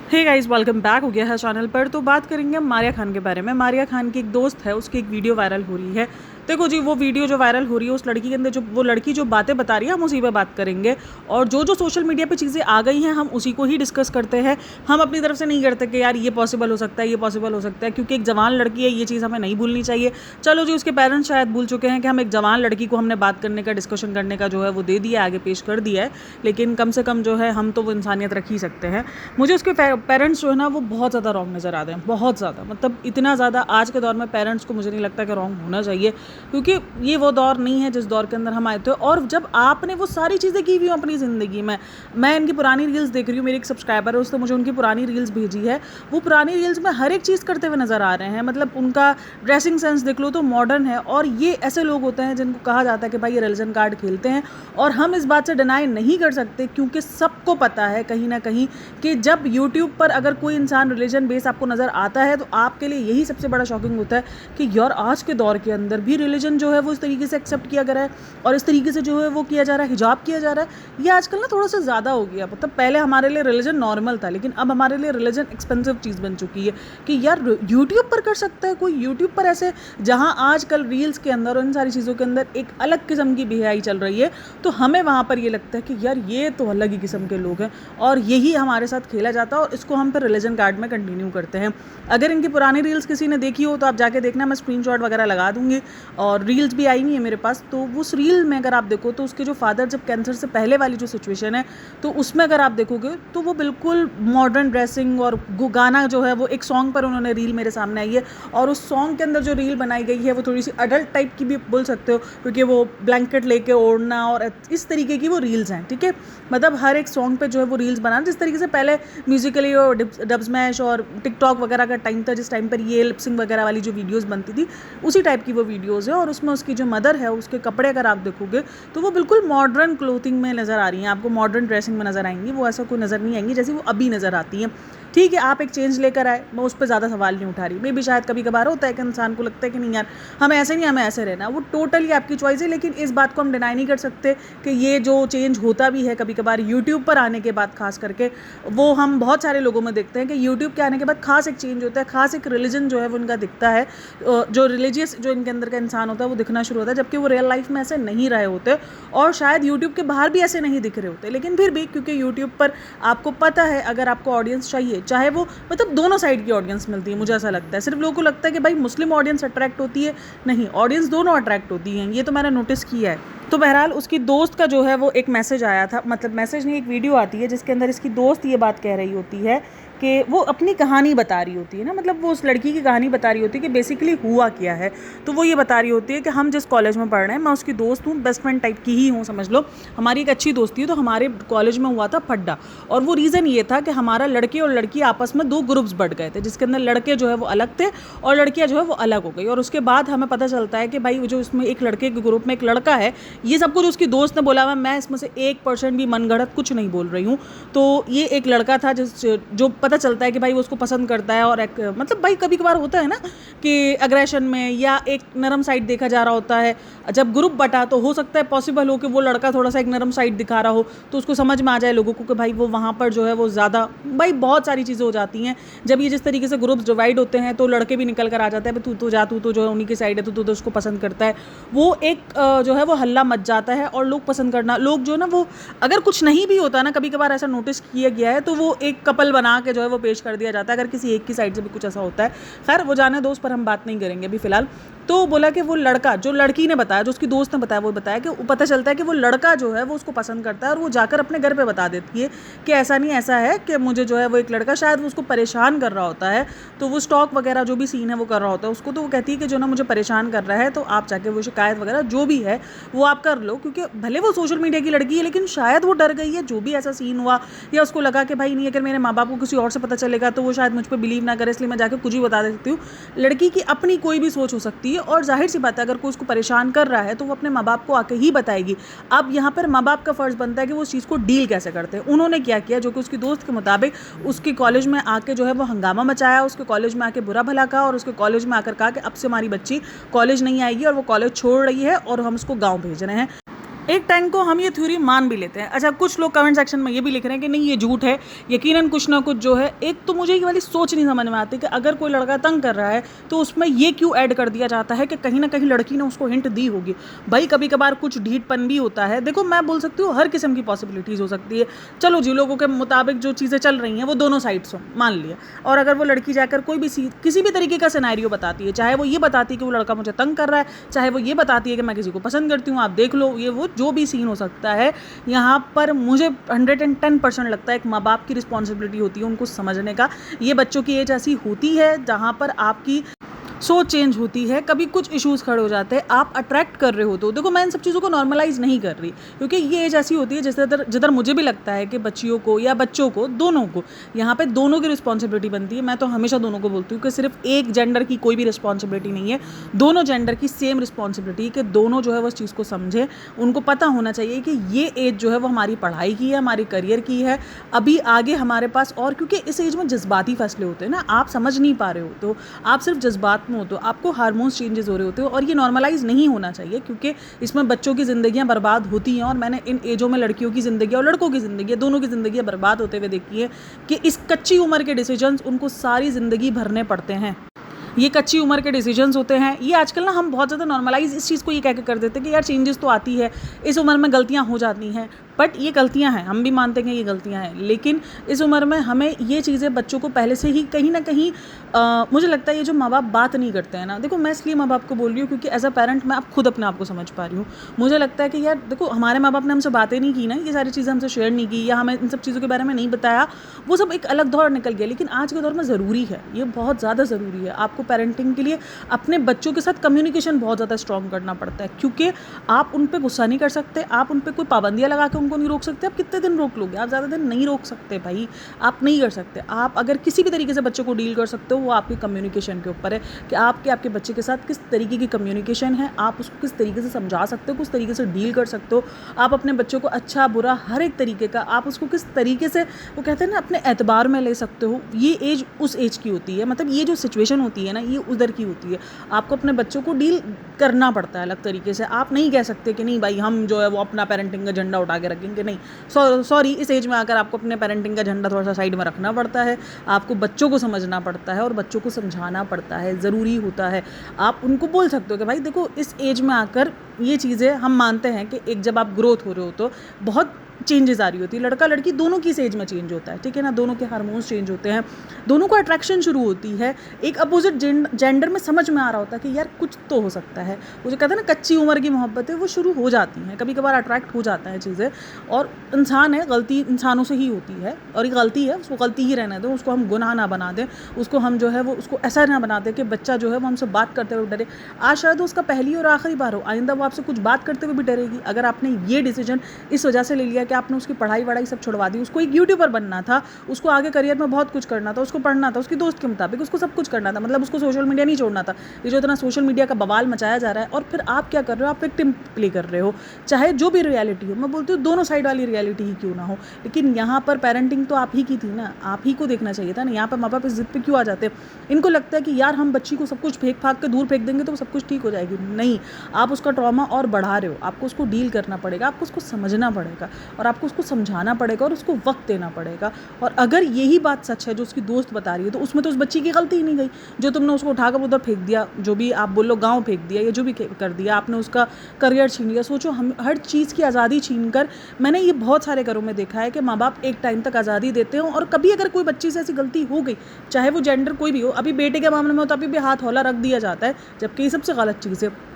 Hey guys, welcome back हो गया है चैनल पर। तो बात करेंगे हम मारिया खान के बारे में। मारिया खान की एक दोस्त है, उसकी एक वीडियो वायरल हो रही है। देखो जी, वो वीडियो जो वायरल हो रही है उस लड़की के अंदर जो वो लड़की जो बातें बता रही है हम उसी पर बात करेंगे। और जो जो सोशल मीडिया पे चीज़ें आ गई हैं हम उसी को ही डिस्कस करते हैं। हम अपनी तरफ से नहीं करते कि यार ये पॉसिबल हो सकता है, ये पॉसिबल हो सकता है, क्योंकि एक जवान लड़की है, ये चीज़ हमें नहीं भूलनी चाहिए। चलो जी, उसके पेरेंट्स शायद भूल चुके हैं कि हम एक जवान लड़की को हमने बात करने का, डिस्कशन करने का जो है वो दे दिया, आगे पेश कर दिया है। लेकिन कम से कम जो है हम तो वो इंसानियत रख ही सकते हैं। मुझे उसके पेरेंट्स जो है ना वो बहुत ज़्यादा रॉन्ग नज़र आते हैं, बहुत ज़्यादा, मतलब इतना ज़्यादा। आज के दौर में पेरेंट्स को मुझे नहीं लगता कि रॉन्ग होना चाहिए, क्योंकि ये वो दौर नहीं है जिस दौर के अंदर हम आए थे। और जब आपने वो सारी चीज़ें की हुई अपनी ज़िंदगी में, मैं इनकी पुरानी रील्स देख रही हूँ, मेरी एक सब्सक्राइबर है उसने मुझे उनकी पुरानी रील्स भेजी है। वो पुरानी रील्स में हर एक चीज़ करते हुए नज़र आ रहे हैं। मतलब उनका ड्रेसिंग सेंस देख लो तो मॉडर्न है। और ये ऐसे लोग होते हैं जिनको कहा जाता है कि भाई ये रिलीजन कार्ड खेलते हैं। और हम इस बात से डिनाई नहीं कर सकते, क्योंकि सबको पता है कहीं ना कहीं कि जब यूट्यूब पर अगर कोई इंसान रिलीजन बेस आपको नज़र आता है तो आपके लिए यही सबसे बड़ा शॉकिंग होता है कि यार आज के दौर के अंदर भी रिलीजन जो है वो इस तरीके से एक्सेप्ट किया गया है और इस तरीके से जो है वो किया जा रहा है, हिजाब किया जा रहा है। ये आजकल ना थोड़ा सा ज़्यादा हो गया। मतलब पहले हमारे लिए रिलीजन नॉर्मल था, लेकिन अब हमारे लिए रिलीजन एक्सपेंसिव चीज़ बन चुकी है कि यार यूट्यूब पर कर सकता है कोई, यूट्यूब पर ऐसे, जहाँ आजकल रील्स के अंदर और इन सारी चीज़ों के अंदर एक अलग किस्म की बेहयाई चल रही है, तो हमें वहाँ पर ये लगता है कि यार ये तो अलग ही किस्म के लोग हैं और यही हमारे साथ खेला जाता है और इसको हम फिर रिलीजन कार्ड में कंटिन्यू करते हैं। अगर इनकी पुरानी रील्स किसी ने देखी हो तो आप जाके देखना, मैं स्क्रीनशॉट वगैरह लगा दूंगी और रील्स भी आई हुई है मेरे पास। तो उस रील में अगर आप देखो तो उसके जो फादर जब कैंसर से पहले वाली जो सिचुएशन है, तो उसमें अगर आप देखोगे तो वो बिल्कुल मॉडर्न ड्रेसिंग और गाना जो है वो एक सॉन्ग पर उन्होंने रील मेरे सामने आई है। और उस सॉन्ग के अंदर जो रील बनाई गई है वो थोड़ी सी अडल्ट टाइप की भी बोल सकते हो, क्योंकि वो ब्लैंकेट लेके ओढ़ना और इस तरीके की वो रील्स हैं। ठीक है, मतलब हर एक सॉन्ग पे जो है वो रील्स बनाना, जिस तरीके से पहले म्यूजिकली और डब स्मैश और टिकटॉक वगैरह का टाइम था, जिस टाइम पर ये लिपसिंग वगैरह वाली जो वीडियोस बनती थी, उसी टाइप की वो वीडियोस है। और उसमें उसकी जो मदर है उसके कपड़े अगर आप देखोगे तो वो बिल्कुल मॉडर्न क्लोथिंग में नज़र आ रही हैं, आपको मॉडर्न ड्रेसिंग में नज़र आएंगी। वो ऐसा कोई नज़र नहीं आएंगी जैसी वो अभी नज़र आती हैं। ठीक है, आप एक चेंज लेकर आए, मैं उस पर ज़्यादा सवाल नहीं उठा रही। मे भी शायद कभी कभार होता है कि इंसान को लगता है कि नहीं यार हमें ऐसे नहीं, हमें ऐसे रहना, वो टोटली आपकी चॉइस है। लेकिन इस बात को हम डिनाई नहीं कर सकते कि ये जो चेंज होता भी है कभी कभार यूट्यूब पर आने के बाद, खास करके वो हम बहुत सारे लोगों में देखते हैं कि यूट्यूब के आने के बाद खास एक चेंज होता है, खास एक रिलीजन जो है वो इनका दिखता है, जो रिलीजियस जो इनके अंदर का इंसान होता है वो दिखना शुरू होता है, जबकि वो रियल लाइफ में ऐसे नहीं रहे होते और शायद यूट्यूब के बाहर भी ऐसे नहीं दिख रहे होते। लेकिन फिर भी क्योंकि यूट्यूब पर आपको पता है अगर आपको ऑडियंस चाहिए, चाहे वो मतलब दोनों साइड की ऑडियंस मिलती है, मुझे ऐसा लगता है। सिर्फ लोगों को लगता है कि भाई मुस्लिम ऑडियंस अट्रैक्ट होती है, नहीं, ऑडियंस दोनों अट्रैक्ट होती हैं, ये तो मैंने नोटिस किया है। तो बहरहाल उसकी दोस्त का जो है वो एक मैसेज आया था, मतलब मैसेज नहीं, एक वीडियो आती है जिसके अंदर इसकी दोस्त ये बात कह रही होती है कि वो अपनी कहानी बता रही होती है ना, मतलब वो उस लड़की की कहानी बता रही होती है कि बेसिकली हुआ क्या है। तो वो ये बता रही होती है कि हम जिस कॉलेज में पढ़ रहे हैं, मैं उसकी दोस्त हूँ, बेस्ट फ्रेंड टाइप की ही हूँ, समझ लो हमारी एक अच्छी दोस्ती है। तो हमारे कॉलेज में हुआ था फड्डा, और वो रीज़न ये था कि हमारा लड़के और लड़की आपस में दो ग्रुप्स बढ़ गए थे, जिसके अंदर लड़के जो है वो अलग थे और लड़कियाँ जो है वो अलग हो गई। और उसके बाद हमें पता चलता है कि भाई जो इसमें एक लड़के के ग्रुप में एक लड़का है, ये सब कुछ उसकी दोस्त ने बोला हुआ, मैं इसमें से 1% भी मनगढ़ंत कुछ नहीं बोल रही हूँ। तो ये एक लड़का था जो पता चलता है कि भाई वो उसको पसंद करता है। और एक मतलब भाई कभी कभार होता है ना कि अग्रेशन में या एक नरम साइड देखा जा रहा होता है, जब ग्रुप बटा तो हो सकता है पॉसिबल हो कि वो लड़का थोड़ा सा एक नरम साइड दिखा रहा हो, तो उसको समझ में आ जाए लोगों को कि भाई वो वहाँ पर जो है वो ज़्यादा, भाई बहुत सारी चीज़ें हो जाती हैं जब ये जिस तरीके से ग्रुप्स डिवाइड होते हैं। तो लड़के भी निकल कर आ जाते हैं, तू तो जा, तू तो जो है उन्हीं की साइड है, तू तो उसको पसंद करता है। वो एक जो है वो हल्ला मच जाता है और लोग पसंद करना, लोग जो ना वो अगर कुछ नहीं भी होता ना, कभी कभार ऐसा नोटिस किया गया है, तो वो एक कपल बना के जो है वो पेश कर दिया जाता है अगर किसी एक की साइड से भी कुछ ऐसा होता है। खैर वो जाने दो, उस पर हम बात नहीं करेंगे अभी फिलहाल। तो बोला कि वो लड़का, जो लड़की ने बताया, जो उसकी दोस्त ने बताया, वो बताया कि पता चलता है कि वो लड़का जो है वो उसको पसंद करता है और वो जाकर अपने घर पे बता देती है कि ऐसा नहीं, ऐसा है कि मुझे जो है वो एक लड़का, शायद वो उसको परेशान कर रहा होता है, तो वो स्टॉक वगैरह जो भी सीन है वो कर रहा होता है उसको। तो वो कहती है कि जो ना मुझे परेशान कर रहा है, तो आप जाके वो शिकायत वगैरह जो भी है वो आप कर लो, क्योंकि भले वो सोशल मीडिया की लड़की है लेकिन शायद वो डर गई है, जो भी ऐसा सीन हुआ, या उसको लगा कि भाई नहीं, अगर मेरे माँ बाप को किसी और से पता चलेगा तो वो शायद मुझ पर बिलीव ना करे, इसलिए मैं जाकर कुछ ही बता देती हूँ। लड़की की अपनी कोई भी सोच हो सकती है और जाहिर सी बात है अगर कोई उसको परेशान कर रहा है तो वो अपने माँ बाप को आके ही बताएगी। अब यहाँ पर माँ बाप का फर्ज बनता है कि वो उस चीज़ को डील कैसे करते हैं। उन्होंने क्या किया, जो कि उसकी दोस्त के मुताबिक उसके कॉलेज में आके जो है वो हंगामा मचाया, उसके कॉलेज में आके बुरा भला कहा और उसके कॉलेज में आकर कहा कि अब से हमारी बच्ची कॉलेज नहीं आएगी और वो कॉलेज छोड़ रही है और हम उसको गाँव भेज रहे हैं। एक टाइम को हम ये थ्योरी मान भी लेते हैं। अच्छा, कुछ लोग कमेंट सेक्शन में ये भी लिख रहे हैं कि नहीं ये झूठ है, यकीनन कुछ ना कुछ जो है। एक तो मुझे ये वाली सोच नहीं समझ में आती कि अगर कोई लड़का तंग कर रहा है तो उसमें ये क्यों ऐड कर दिया जाता है कि कहीं ना कहीं लड़की ने उसको हिंट दी होगी। भाई कभी कभार कुछ ढीठपन भी होता है। देखो मैं बोल सकती हूँ हर किस्म की पॉसिबिलिटीज़ हो सकती है। चलो जी, लोगों के मुताबिक जो चीज़ें चल रही हैं वो दोनों साइड्स हो, मान लिया। और अगर वो लड़की जाकर कोई भी किसी भी तरीके का सिनेरियो बताती है, चाहे वो ये बताती है कि वो लड़का मुझे तंग कर रहा है, चाहे वो ये बताती है कि मैं किसी को पसंद करती हूँ, आप देख लो, ये वो जो भी सीन हो सकता है, यहाँ पर मुझे 110% लगता है एक माँ बाप की रिस्पॉन्सिबिलिटी होती है उनको समझने का। ये बच्चों की एज ऐसी होती है जहाँ पर आपकी सोच चेंज होती है, कभी कुछ इश्यूज़ खड़े हो जाते हैं, आप अट्रैक्ट कर रहे हो। तो देखो मैं इन सब चीज़ों को नॉर्मलाइज़ नहीं कर रही, क्योंकि ये एज ऐसी होती है जिधर मुझे भी लगता है कि बच्चियों को या बच्चों को, दोनों को, यहाँ पे दोनों की रिस्पॉन्सिबिलिटी बनती है। मैं तो हमेशा दोनों को बोलती हूँ कि सिर्फ एक जेंडर की कोई भी रिस्पॉन्सिबिलिटी नहीं है, दोनों जेंडर की सेम रिस्पॉन्सिबिलिटी, कि दोनों जो है वो उस चीज़ को समझें। उनको पता होना चाहिए कि ये एज जो है वो हमारी पढ़ाई की है, हमारी करियर की है, अभी आगे हमारे पास। और क्योंकि इस एज में जज्बाती फैसले होते हैं ना, आप समझ नहीं पा रहे हो तो आप सिर्फ जज्बात में हो, तो आपको हार्मोन्स चेंजेस हो रहे होते हो, और ये नॉर्मलाइज नहीं होना चाहिए, क्योंकि इसमें बच्चों की ज़िंदगियां बर्बाद होती हैं। और मैंने इन एजों में लड़कियों की ज़िंदगी और लड़कों की ज़िंदगी, दोनों की ज़िंदगी बर्बाद होते हुए देखी है कि इस कच्ची उम्र के डिसीजंस उनको सारी ज़िंदगी भरने पड़ते हैं। ये कच्ची उम्र के डिसीजंस होते हैं। ये आजकल ना हम बहुत ज़्यादा नॉर्मलाइज इस चीज़ को ये कह के कर देते हैं कि यार चेंजेस तो आती है, इस उम्र में गलतियाँ हो जाती हैं, बट ये गलतियाँ हैं, हम भी मानते हैं ये गलतियाँ हैं, लेकिन इस उम्र में हमें ये चीज़ें बच्चों को पहले से ही कहीं ना कहीं मुझे लगता है ये जो माँ बाप बात नहीं करते हैं ना, देखो मैं इसलिए माँ बाप को बोल रही हूँ क्योंकि एज अ पेरेंट मैं अब खुद अपने आप को समझ पा रही हूँ। मुझे लगता है कि यार देखो हमारे माँ बाप ने हमसे बातें नहीं की ना, ये सारी चीज़ें हमसे शेयर नहीं की, या हमें इन सब चीज़ों के बारे में नहीं बताया, वो सब एक अलग दौर निकल गया। लेकिन आज के दौर में ज़रूरी है, ये बहुत ज़्यादा ज़रूरी है, आपको पेरेंटिंग के लिए अपने बच्चों के साथ कम्युनिकेशन बहुत ज़्यादा स्ट्रॉन्ग करना पड़ता है, क्योंकि आप उन पर गुस्सा नहीं कर सकते, आप उन पर कोई पाबंदियाँ लगा के उनको नहीं रोक सकते। आप कितने दिन रोक लोगे? आप ज़्यादा दिन नहीं रोक सकते भाई, आप नहीं कर सकते। आप अगर किसी भी तरीके से बच्चे को डील कर सकते हो, वो आपकी कम्युनिकेशन के ऊपर है कि आपके बच्चे के साथ किस तरीके की कम्युनिकेशन है, आप उसको किस तरीके से समझा सकते हो, किस तरीके से डील कर सकते हो। आप अपने बच्चों को अच्छा बुरा हर एक तरीके का, आप उसको किस तरीके से, वो कहते हैं ना, अपने एतबार में ले सकते हो। ये एज उस एज की होती है, मतलब ये जो सिचुएशन होती है ना, ये उधर की होती है। आपको अपने बच्चों को डील करना पड़ता है अलग तरीके से। आप नहीं कह सकते कि नहीं भाई हम जो है वो अपना पेरेंटिंग का झंडा उठा के रखेंगे, नहीं। सॉरी, इस एज में आकर आपको अपने पेरेंटिंग का झंडा थोड़ा सा साइड में रखना पड़ता है। आपको बच्चों को समझना पड़ता है और बच्चों को समझाना पड़ता है, ज़रूरी होता है। आप उनको बोल सकते हो कि भाई देखो इस एज में आकर ये चीज़ें हम मानते हैं कि एक जब आप ग्रोथ हो रहे हो तो बहुत चेंजेस आ रही होती है। लड़का लड़की दोनों की एज में चेंज होता है, ठीक है ना, दोनों के हार्मोन्स चेंज होते हैं, दोनों को अट्रैक्शन शुरू होती है। एक अपोजिट जेंडर में समझ में आ रहा होता है कि यार कुछ तो हो सकता है। वो जो कहते हैं ना कच्ची उम्र की मोहब्बतें, वो शुरू हो जाती हैं, कभी कभार अट्रैक्ट हो जाता है चीज़ें। और इंसान है, गलती इंसानों से ही होती है, और ये गलती है, उसको गलती ही रहने दें, उसको हम गुनाह ना बना दें, उसको हम जो है वो उसको ऐसा ना बना दें कि बच्चा जो है वो हमसे बात करते हुए डरे। आज शायद उसका पहली और आखिरी बार हो, आइंदा वो आपसे कुछ बात करते हुए भी डरेगी। अगर आपने ये डिसीजन इस वजह से ले लिया कि आपने उसकी पढ़ाई सब छुड़वा दी, उसको एक यूट्यूबर बनना था, उसको आगे करियर में बहुत कुछ करना था, उसको पढ़ना था, उसकी दोस्त के मुताबिक उसको सब कुछ करना था, मतलब उसको सोशल मीडिया नहीं छोड़ना था। ये जो इतना सोशल मीडिया का बवाल मचाया जा रहा है, और फिर आप क्या कर रहे हो, आप विक्टिम प्ले कर रहे हो। चाहे जो भी रियलिटी हो, मैं बोलती हूँ दोनों साइड वाली रियलिटी ही क्यों ना हो, लेकिन यहाँ पर पेरेंटिंग तो आप ही की थी ना, आप ही को देखना चाहिए था ना। यहाँ पर माँ बाप इस जिद पे क्यों आ जाते हैं? इनको लगता है कि यार हम बच्ची को सब कुछ फेंक फाक के दूर फेंक देंगे तो सब कुछ ठीक हो जाएगी। नहीं, आप उसका ट्रॉमा और बढ़ा रहे हो। आपको उसको डील करना पड़ेगा, आपको उसको समझना पड़ेगा, और आपको उसको समझाना पड़ेगा, और उसको वक्त देना पड़ेगा। और अगर यही बात सच है जो उसकी दोस्त बता रही है, तो उसमें तो उस बच्ची की गलती ही नहीं गई। जो तुमने उसको उठाकर उधर फेंक दिया, जो भी आप बोलो गांव फेंक दिया, या जो भी कर दिया, आपने उसका करियर छीन लिया। सोचो, हम हर चीज़ की आज़ादी छीन कर, मैंने ये बहुत सारे घरों में देखा है कि माँ बाप एक टाइम तक आज़ादी देते हैं, और कभी अगर कोई बच्ची से ऐसी गलती हो गई, चाहे वो जेंडर कोई भी हो, अभी बेटे के मामले में हो तो अभी भी हाथ हौला रख दिया जाता है, जबकि ये सबसे गलत चीज़ है।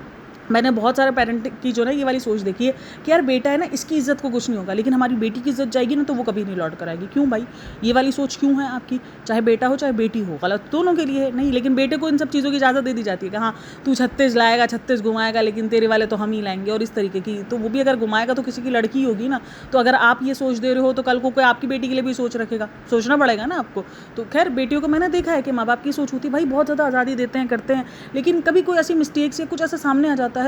मैंने बहुत सारे पेरेंट की जो ना ये वाली सोच देखी है कि यार बेटा है ना, इसकी इज्जत को कुछ नहीं होगा, लेकिन हमारी बेटी की इज्जत जाएगी ना तो वो कभी नहीं लौट कर आएगी। क्यों भाई, ये वाली सोच क्यों है आपकी? चाहे बेटा हो चाहे बेटी हो, गलत दोनों के लिए है। नहीं, लेकिन बेटे को इन सब चीज़ों की इजाज़त दे दी जाती है कि हाँ तू 36 लाएगा, 36 घुमाएगा, लेकिन तेरे वाले तो हम ही लाएंगे, और इस तरीके की। तो वो भी अगर घुमाएगा तो किसी की लड़की होगी ना। तो अगर आप ये सोच दे रहे हो तो कल को कोई आपकी बेटी के लिए भी सोच रखेगा, सोचना पड़ेगा ना आपको। तो खैर, बेटियों को मैंने देखा है कि माँ बाप की सोच होती है भाई बहुत ज़्यादा आज़ादी देते हैं, करते हैं, लेकिन कभी कोई ऐसी मिस्टेक्स या कुछ ऐसा सामने आ जाता है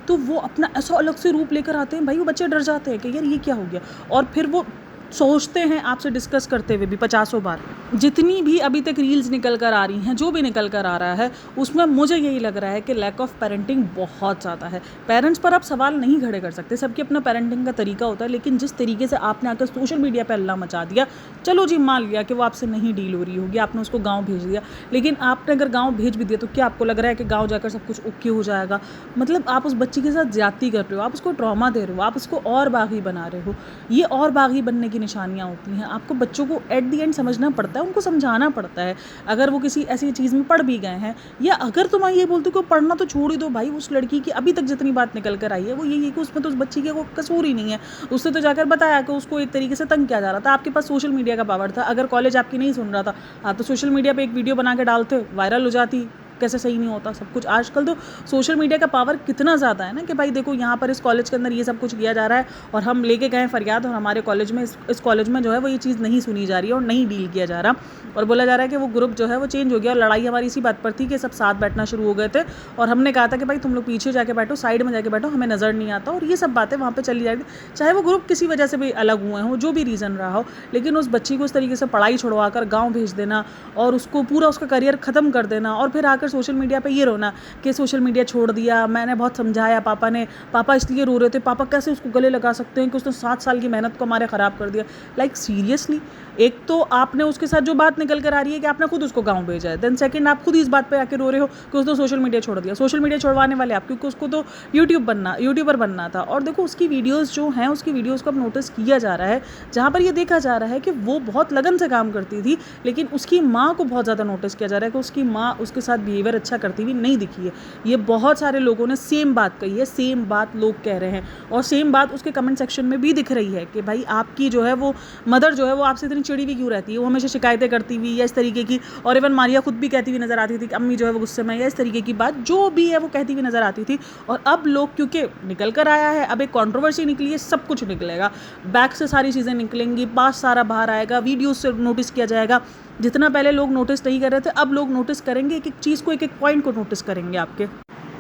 तो वो अपना ऐसा अलग से रूप लेकर आते हैं भाई, वो बच्चे डर जाते हैं कि यार ये क्या हो गया। और फिर वो सोचते हैं आपसे डिस्कस करते हुए भी 50 बार। जितनी भी अभी तक रील्स निकल कर आ रही हैं, जो भी निकल कर आ रहा है, उसमें मुझे यही लग रहा है कि लैक ऑफ पेरेंटिंग बहुत ज़्यादा है। पेरेंट्स पर आप सवाल नहीं खड़े कर सकते, सबके अपना पेरेंटिंग का तरीका होता है, लेकिन जिस तरीके से आपने आकर सोशल मीडिया पर हल्ला मचा दिया, चलो जी मान लिया कि वो आपसे नहीं डील हो रही होगी, आपने उसको गाँव भेज दिया, लेकिन आपने अगर गाँव भेज भी दिया तो क्या आपको लग रहा है कि गाँव जाकर सब कुछ ओके हो जाएगा? मतलब आप उस बच्ची के साथ ज्यादती कर रहे हो, आप उसको ट्रॉमा दे रहे हो, आप उसको और बागी बना रहे हो। ये और बागी बनने की निशानियाँ होती हैं। आपको बच्चों को एट दी एंड समझना पड़ता है, उनको समझाना पड़ता है। अगर वो किसी ऐसी चीज़ में पढ़ भी गए हैं, या अगर तुम ये बोलते हो कि पढ़ना तो छोड़ ही दो भाई, उस लड़की की अभी तक जितनी बात निकल कर आई है वो यही है कि उसमें तो उस बच्ची का कोई कसूर ही नहीं है। उससे तो जाकर बताया कि उसको एक तरीके से तंग किया जा रहा था। आपके पास सोशल मीडिया का पावर था। अगर कॉलेज आपकी नहीं सुन रहा था, आप तो सोशल मीडिया पर एक वीडियो बना के डालते, वायरल हो जाती। कैसे सही नहीं होता सब कुछ? आजकल तो सोशल मीडिया का पावर कितना ज़्यादा है ना कि भाई देखो यहाँ पर इस कॉलेज के अंदर ये सब कुछ किया जा रहा है और हम लेके गए फरियाद, और हमारे कॉलेज में इस कॉलेज में जो है वो ये चीज़ नहीं सुनी जा रही है और नहीं डील किया जा रहा, और बोला जा रहा है कि वो ग्रुप जो है वो चेंज हो गया। और लड़ाई हमारी इसी बात पर थी कि सब साथ बैठना शुरू हो गए थे और हमने कहा था कि भाई तुम लोग पीछे जाके बैठो, साइड में जाके बैठो, हमें नज़र नहीं आता, और ये सब बातें वहाँ पर चली जाएगी। चाहे वो ग्रुप किसी वजह से भी अलग हुए हों, जो भी रीज़न रहा हो, लेकिन उस बच्ची को इस तरीके से पढ़ाई छुड़वा कर गाँव भेज देना और उसको पूरा उसका करियर ख़त्म कर देना, और फिर आकर सोशल मीडिया पर ये रोना कि सोशल मीडिया छोड़ दिया, मैंने बहुत समझाया, पापा इसलिए रो रहे थे, पापा कैसे उसको गले लगा सकते हैं कि उसने 7 साल की मेहनत को हमारे ख़राब कर दिया। लाइक सीरियसली, एक तो आपने उसके साथ जो बात निकल कर आ रही है कि आपने खुद उसको गाँव भेजा है, देन सेकंड आप खुद इस बात पे आके रो रहे हो कि उसने सोशल मीडिया छोड़ दिया। सोशल मीडिया छोड़वाने वाले आप, क्योंकि उसको तो यूट्यूबर बनना था। और देखो उसकी वीडियोज़ जो हैं, उसकी वीडियोज़ को अब नोटिस किया जा रहा है, जहाँ पर ये देखा जा रहा है कि वो बहुत लगन से काम करती थी, लेकिन उसकी माँ को बहुत ज़्यादा नोटिस किया जा रहा है कि उसकी माँ उसके साथ बिहेवियर अच्छा करती हुई नहीं दिखी है। ये बहुत सारे लोगों ने सेम बात कही है, सेम बात लोग कह रहे हैं, और सेम बात उसके कमेंट सेक्शन में भी दिख रही है कि भाई आपकी जो है वो मदर जो है वो आपसे इतनी चिड़ी हुई क्यों रहती है, वो हमेशा शिकायतें करती हुई या इस तरीके की। और इवन मारिया खुद भी कहती हुई नजर आती थी कि अम्मी जो है वो गुस्से में, या इस तरीके की बात जो भी है वो कहती हुई नजर आती थी। और अब लोग, क्योंकि निकल कर आया है, अब एक कंट्रोवर्सी निकली है, सब कुछ निकलेगा, बैक से सारी चीज़ें निकलेंगी, पास सारा बाहर आएगा, वीडियो से नोटिस किया जाएगा। जितना पहले लोग नोटिस नहीं कर रहे थे, अब लोग नोटिस करेंगे, एक एक चीज़ को, एक एक पॉइंट को नोटिस करेंगे आपके।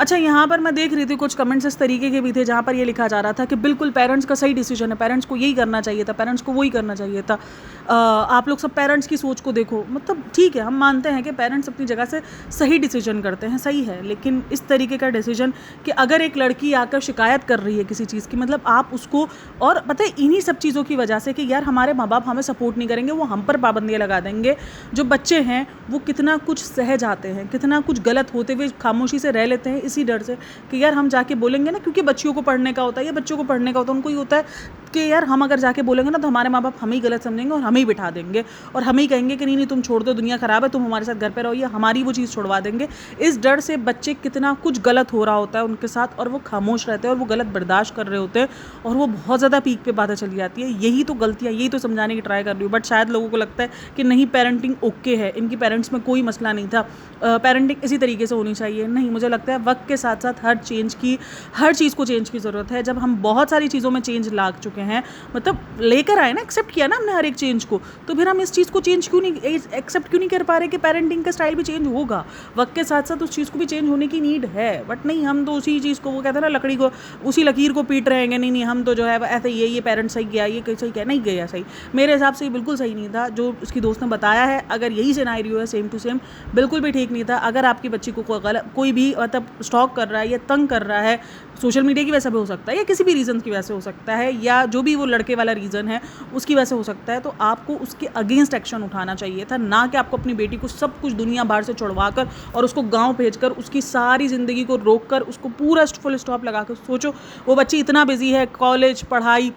अच्छा, यहाँ पर मैं देख रही थी कुछ कमेंट्स इस तरीके के भी थे जहाँ पर ये लिखा जा रहा था कि बिल्कुल पेरेंट्स का सही डिसीजन है, पेरेंट्स को यही करना चाहिए था, पेरेंट्स को वही करना चाहिए था। आप लोग सब पेरेंट्स की सोच को देखो। मतलब ठीक है, हम मानते हैं कि पेरेंट्स अपनी जगह से सही डिसीजन करते हैं, सही है, लेकिन इस तरीके का डिसीजन कि अगर एक लड़की आकर शिकायत कर रही है किसी चीज़ की, मतलब आप उसको, और पता है इन्हीं सब चीज़ों की वजह से कि यार हमारे माँ बाप हमें सपोर्ट नहीं करेंगे, वो हम पर पाबंदियाँ लगा देंगे। जो बच्चे हैं वो कितना कुछ सह जाते हैं, कितना कुछ गलत होते हुए खामोशी से रह लेते हैं इसी डर से कि यार हम जाके बोलेंगे ना, क्योंकि बच्चियों को पढ़ने का होता है, या बच्चों को पढ़ने का होता है, उनको ये होता है कि यार हम अगर जाके बोलेंगे ना तो हमारे माँ बाप हमें ही गलत समझेंगे और हमें ही बिठा देंगे और हमें ही कहेंगे कि नहीं तुम छोड़ दो, दुनिया ख़राब है, तुम हमारे साथ घर पे रहो, या हमारी वो चीज़ छुड़वा देंगे। इस डर से बच्चे, कितना कुछ गलत हो रहा होता है उनके साथ और वो खामोश रहते हैं और वो गलत बर्दाश्त कर रहे होते हैं और वो बहुत ज़्यादा पीक पे बातें चली जाती है। यही तो गलतियाँ, यही तो समझाने की ट्राई कर रही हूँ, बट शायद लोगों को लगता है कि नहीं पेरेंटिंग ओके है, इनकी पेरेंट्स में कोई मसला नहीं था, पेरेंटिंग इसी तरीके से होनी चाहिए। नहीं, मुझे लगता है वक्त के साथ साथ हर चीज़ को चेंज की ज़रूरत है। जब हम बहुत सारी चीज़ों में चेंज ला चुके हैं, मतलब लेकर आए ना, एक्सेप्ट किया ना हमने हर एक चेंज को, तो फिर हम इस चीज़ को चेंज क्यों नहीं, एक्सेप्ट क्यों नहीं कर पा रहे कि पेरेंटिंग का स्टाइल भी चेंज होगा। वक्त के साथ साथ उस चीज़ को भी चेंज होने की नीड है, बट नहीं, हम तो उसी चीज़ को, वो कहते हैं ना लकड़ी को उसी लकीर को पीट रहेंगे। नहीं, हम तो जो है ऐसे ये पेरेंट्स सही गया, ये सही क्या, नहीं गया सही। मेरे हिसाब से ये बिल्कुल सही नहीं था जो उसकी दोस्त ने बताया है। अगर यही सिनेरियो है सेम टू सेम, बिल्कुल भी ठीक नहीं था। अगर आपकी बच्ची को कोई भी मतलब स्टॉक कर रहा है या तंग कर रहा है, सोशल मीडिया की वजह से भी हो सकता है या किसी भी रीज़न की वजह से हो सकता है, या जो भी वो लड़के वाला रीज़न है उसकी वजह से हो सकता है, तो आपको उसके अगेंस्ट एक्शन उठाना चाहिए था, ना कि आपको अपनी बेटी को सब कुछ दुनिया भर से छुड़वा कर और उसको गांव भेजकर उसकी सारी ज़िंदगी को रोक कर उसको पूरा फुल स्टॉप लगा कर। सोचो वो बच्ची इतना बिजी है, कॉलेज, पढ़ाई,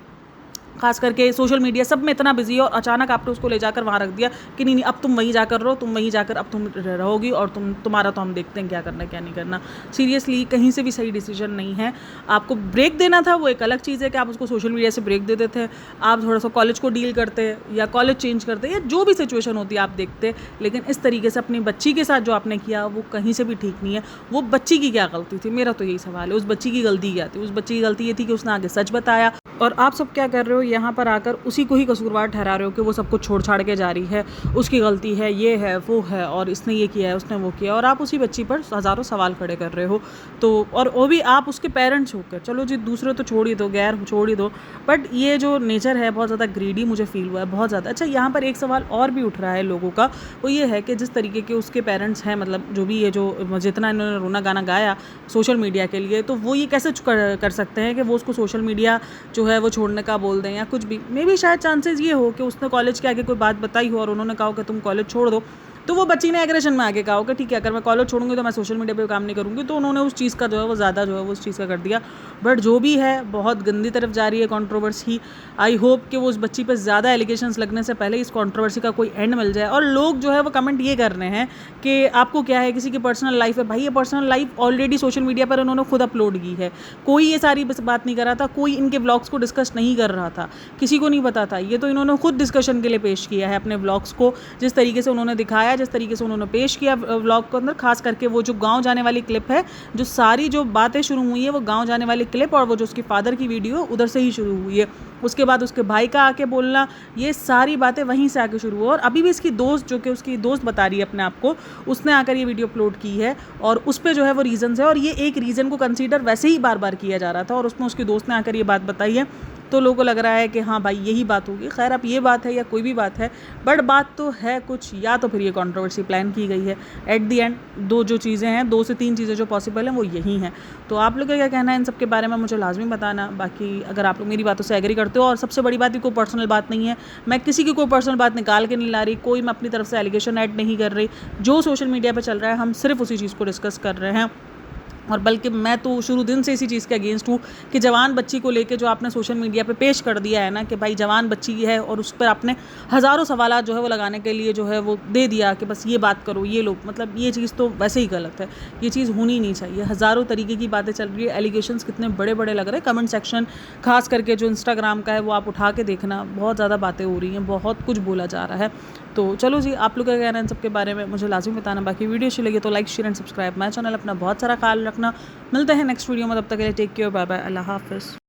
खास करके सोशल मीडिया, सब में इतना बिजी है, और अचानक आपने उसको ले जाकर वहाँ रख दिया कि नहीं अब तुम वहीं जाकर रहो, तुम वहीं जाकर अब तुम रहोगी और तुम्हारा तो हम देखते हैं क्या करना क्या नहीं करना। सीरियसली कहीं से भी सही डिसीजन नहीं है। आपको ब्रेक देना था, वो एक अलग चीज़ है कि आप उसको सोशल मीडिया से ब्रेक दे देते, आप थोड़ा सा कॉलेज को डील करते या कॉलेज चेंज करते या जो भी सिचुएशन होती है आप देखते, लेकिन इस तरीके से अपनी बच्ची के साथ जो आपने किया वो कहीं से भी ठीक नहीं है। वो बच्ची की क्या गलती थी, मेरा तो यही सवाल है, उस बच्ची की गलती क्या थी? उस बच्ची की गलती ये थी कि उसने आगे सच बताया। और आप सब क्या कर रहे हो यहाँ पर आकर उसी को ही कसूरवार ठहरा रहे हो कि वो सब कुछ छोड़ छाड़ के जा रही है, उसकी गलती है, ये है वो है और इसने ये किया है, उसने वो किया, और आप उसी बच्ची पर हज़ारों सवाल खड़े कर रहे हो। तो और वो भी आप उसके पेरेंट्स होकर, चलो जी दूसरे तो छोड़ ही दो, गैर छोड़ ही दो, बट ये जो नेचर है बहुत ज़्यादा ग्रीडी मुझे फील हुआ है, बहुत ज़्यादा। अच्छा, यहाँ पर एक सवाल और भी उठ रहा है लोगों का, वो ये है कि जिस तरीके के उसके पेरेंट्स हैं, मतलब जो भी ये जो जितना इन्होंने रोना गाना गाया सोशल मीडिया के लिए, तो वो ये कैसे कर सकते हैं कि वो उसको सोशल मीडिया जो है वो छोड़ने का बोल दें या कुछ भी। मे भी शायद चांसेस ये हो कि उसने कॉलेज के आगे कोई बात बताई हो और उन्होंने कहा हो कि तुम कॉलेज छोड़ दो, तो वो बच्ची ने एग्रेशन में आगे कहा हो कि ठीक है, अगर मैं कॉलेज छोड़ूंगी तो मैं सोशल मीडिया पे काम नहीं करूँगी, तो उन्होंने उस चीज़ का जो है वो ज़्यादा जो है वो उस चीज़ का कर दिया। बट जो भी है बहुत गंदी तरफ जा रही है कंट्रोवर्सी। आई होप कि वो उस बच्ची पर ज़्यादा एलिगेशंस लगने से पहले इस कंट्रोवर्सी का कोई एंड मिल जाए। और लोग जो है वो कमेंट ये कर रहे हैं कि आपको क्या है, किसी की पर्सनल लाइफ है। भाई ये personal life already social media पर उन्होंने खुद अपलोड की है, कोई ये सारी बात नहीं कर रहा था, कोई इनके व्लॉग्स को डिस्कस नहीं कर रहा था, किसी को नहीं पता था। ये तो इन्होंने खुद डिस्कशन के लिए पेश किया है अपने व्लॉग्स को, जिस तरीके से उन्होंने दिखाया, जिस तरीके से उन्होंने पेश किया व्लॉग के अंदर। खास करके वो जो गांव जाने वाली क्लिप है, जो सारी जो बातें शुरू हुई है वो गांव जाने वाली क्लिप और वो जो उसके फादर की वीडियो उधर से ही शुरू हुई है। उसके बाद उसके भाई का आके बोलना, ये सारी बातें वहीं से आके शुरू हुआ। और अभी भी इसकी दोस्त, जो कि उसकी दोस्त बता रही है अपने आप को, उसने आकर ये वीडियो अपलोड की है और उस पर जो है वो रीजंस है, और ये एक रीज़न को कंसीडर वैसे ही बार बार किया जा रहा था और उसमें उसकी दोस्त ने आकर ये बात बताई है। तो लोगों को लग रहा है कि हाँ भाई यही बात होगी। खैर अब ये बात है या कोई भी बात है, बट बात तो है कुछ, या तो फिर ये कंट्रोवर्सी प्लान की गई है। एट दी एंड दो जो चीज़ें हैं, 2 से 3 चीज़ें जो पॉसिबल हैं वो यही हैं। तो आप लोग का क्या कहना है इन सब के बारे में मुझे लाजमी बताना। बाकी अगर आप लोग मेरी बातों से एग्री करते हो, और सबसे बड़ी बात, ये कोई पर्सनल बात नहीं है, मैं किसी की कोई पर्सनल बात निकाल के नहीं ला रही, कोई मैं अपनी तरफ से एलिगेशन ऐड नहीं कर रही। जो सोशल मीडिया पर चल रहा है हम सिर्फ उसी चीज़ को डिस्कस कर रहे हैं। और बल्कि मैं तो शुरू दिन से इसी चीज़ के अगेंस्ट हूँ कि जवान बच्ची को लेके जो आपने सोशल मीडिया पे पेश कर दिया है ना, कि भाई जवान बच्ची है और उस पर आपने हज़ारों सवालात जो है वो लगाने के लिए जो है वो दे दिया कि बस ये बात करो, ये लो, मतलब ये चीज़ तो वैसे ही गलत है। ये चीज़ होनी नहीं चाहिए। हज़ारों तरीके की बातें चल रही है, एलिगेशंस कितने बड़े बड़े लग रहे हैं। कमेंट सेक्शन खास करके जो इंस्टाग्राम का है वो आप उठा के देखना, बहुत ज़्यादा बातें हो रही हैं, बहुत कुछ बोला जा रहा है। तो चलो जी, आप लोग क्या कहना है इन सब के बारे में मुझे लाजमी बताना। बाकी वीडियो अच्छी लगी तो like share and subscribe my channel. अपना बहुत सारा ख्याल रखना। मिलते हैं नेक्स्ट वीडियो में, तब तक के लिए टेक केयर, बाय बाय, अल्लाह हाफिज़।